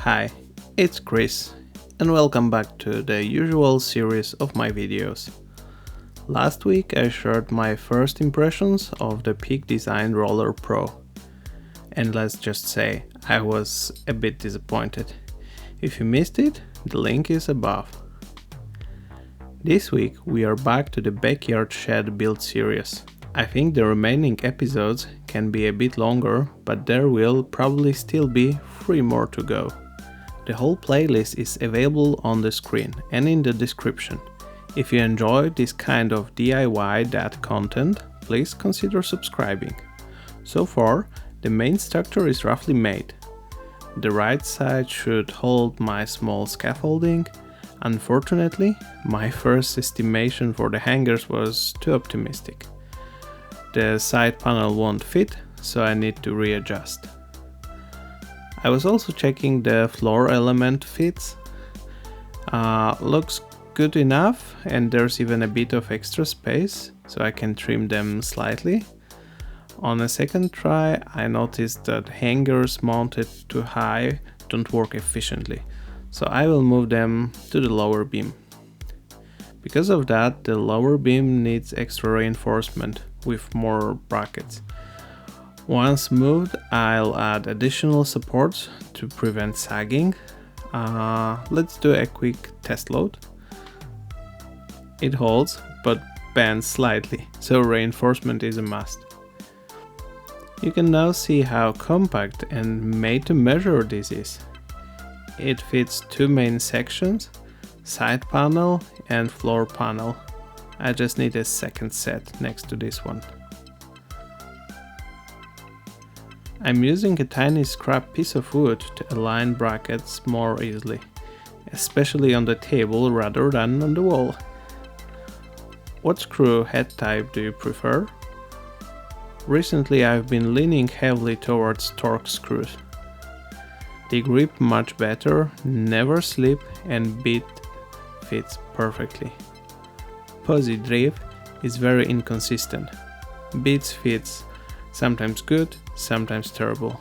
Hi, it's Chris, and welcome back to the usual series of my videos. Last week I shared my first impressions of the Peak Design Roller Pro, and let's just say I was a bit disappointed. If you missed it, the link is above. This week we are back to the backyard shed build series. I think the remaining episodes can be a bit longer, but there will probably still be 3 more to go. The whole playlist is available on the screen and in the description. If you enjoy this kind of DIY content, please consider subscribing. So far, the main structure is roughly made. The right side should hold my small scaffolding. Unfortunately, my first estimation for the hangers was too optimistic. The side panel won't fit, so I need to readjust. I was also checking the floor element fits. Looks good enough, and there's even a bit of extra space, so I can trim them slightly. On a second try, I noticed that hangers mounted too high don't work efficiently, so I will move them to the lower beam. Because of that, the lower beam needs extra reinforcement with more brackets. Once moved, I'll add additional supports to prevent sagging. Let's do a quick test load. It holds, but bends slightly, so reinforcement is a must. You can now see how compact and made to measure this is. It fits 2 main sections, side panel and floor panel. I just need a second set next to this one. I'm using a tiny scrap piece of wood to align brackets more easily, especially on the table rather than on the wall. What screw head type do you prefer? Recently I've been leaning heavily towards Torx screws. They grip much better, never slip, and bit fits perfectly. Pozidriv is very inconsistent. Bits fits sometimes good, sometimes terrible.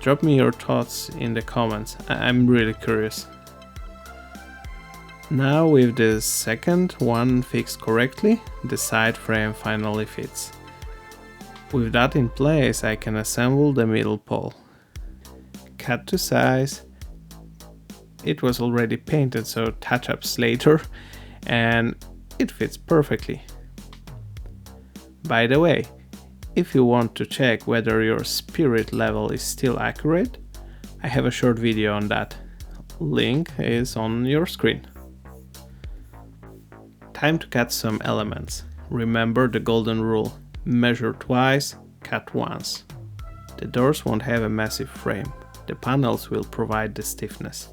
Drop me your thoughts in the comments, I'm really curious. Now with the second one fixed correctly, the side frame finally fits. With that in place, I can assemble the middle pole. Cut to size. It was already painted, so touch-ups later, and it fits perfectly. By the way, if you want to check whether your spirit level is still accurate, I have a short video on that. Link is on your screen. Time to cut some elements. Remember the golden rule: measure twice, cut once. The doors won't have a massive frame. The panels will provide the stiffness.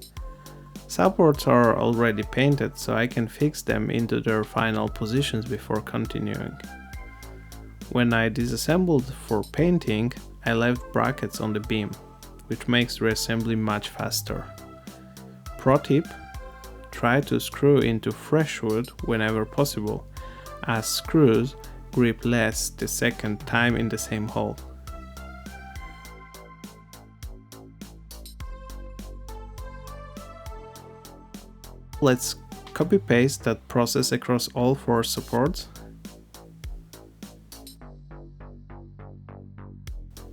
Supports are already painted, so I can fix them into their final positions before continuing. When I disassembled for painting, I left brackets on the beam, which makes reassembly much faster. Pro tip: try to screw into fresh wood whenever possible, as screws grip less the second time in the same hole. Let's copy-paste that process across all 4 supports.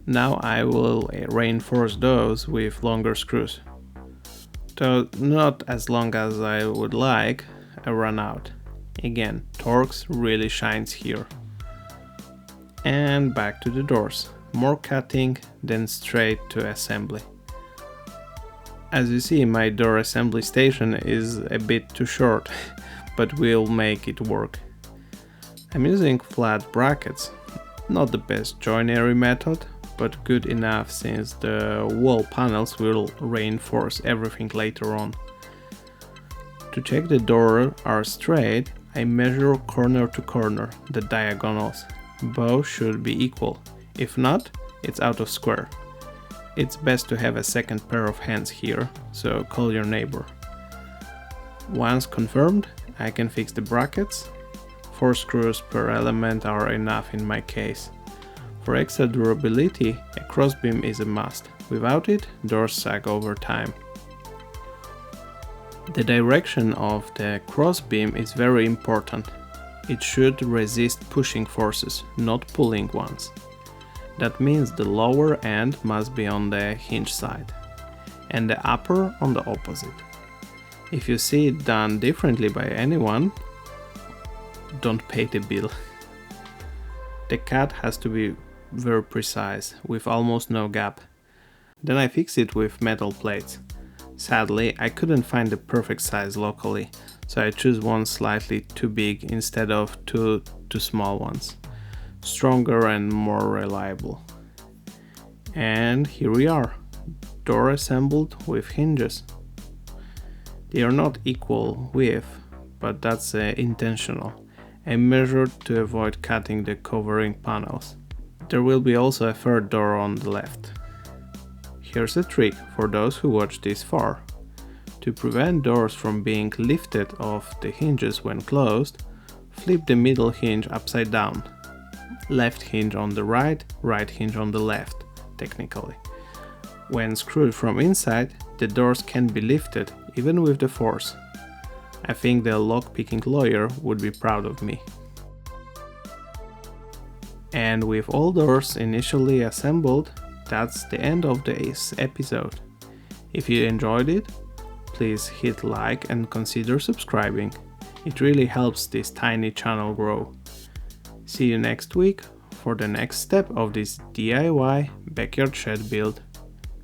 Now I will reinforce those with longer screws. Though not as long as I would like, I run out. Again, Torx really shines here. And back to the doors. More cutting, then straight to assembly. As you see, my door assembly station is a bit too short, but we'll make it work. I'm using flat brackets. Not the best joinery method, but good enough since the wall panels will reinforce everything later on. To check the door are straight, I measure corner to corner, the diagonals. Both should be equal. If not, it's out of square. It's best to have a second pair of hands here, so call your neighbor. Once confirmed, I can fix the brackets. 4 screws per element are enough in my case. For extra durability, a crossbeam is a must. Without it, doors sag over time. The direction of the crossbeam is very important. It should resist pushing forces, not pulling ones. That means the lower end must be on the hinge side, and the upper on the opposite. If you see it done differently by anyone, don't pay the bill. The cut has to be very precise, with almost no gap. Then I fix it with metal plates. Sadly, I couldn't find the perfect size locally, so I choose one slightly too big instead of two too small ones. Stronger and more reliable. And here we are, door assembled with hinges. They are not equal width, but that's intentional. I measured to avoid cutting the covering panels. There will be also a third door on the left. Here's a trick for those who watch this far. To prevent doors from being lifted off the hinges when closed, flip the middle hinge upside down. Left hinge on the right, right hinge on the left, technically. When screwed from inside, the doors can be lifted even with the force. I think the lock-picking lawyer would be proud of me. And with all doors initially assembled, that's the end of this episode. If you enjoyed it, please hit like and consider subscribing. It really helps this tiny channel grow. See you next week for the next step of this DIY backyard shed build.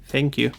Thank you.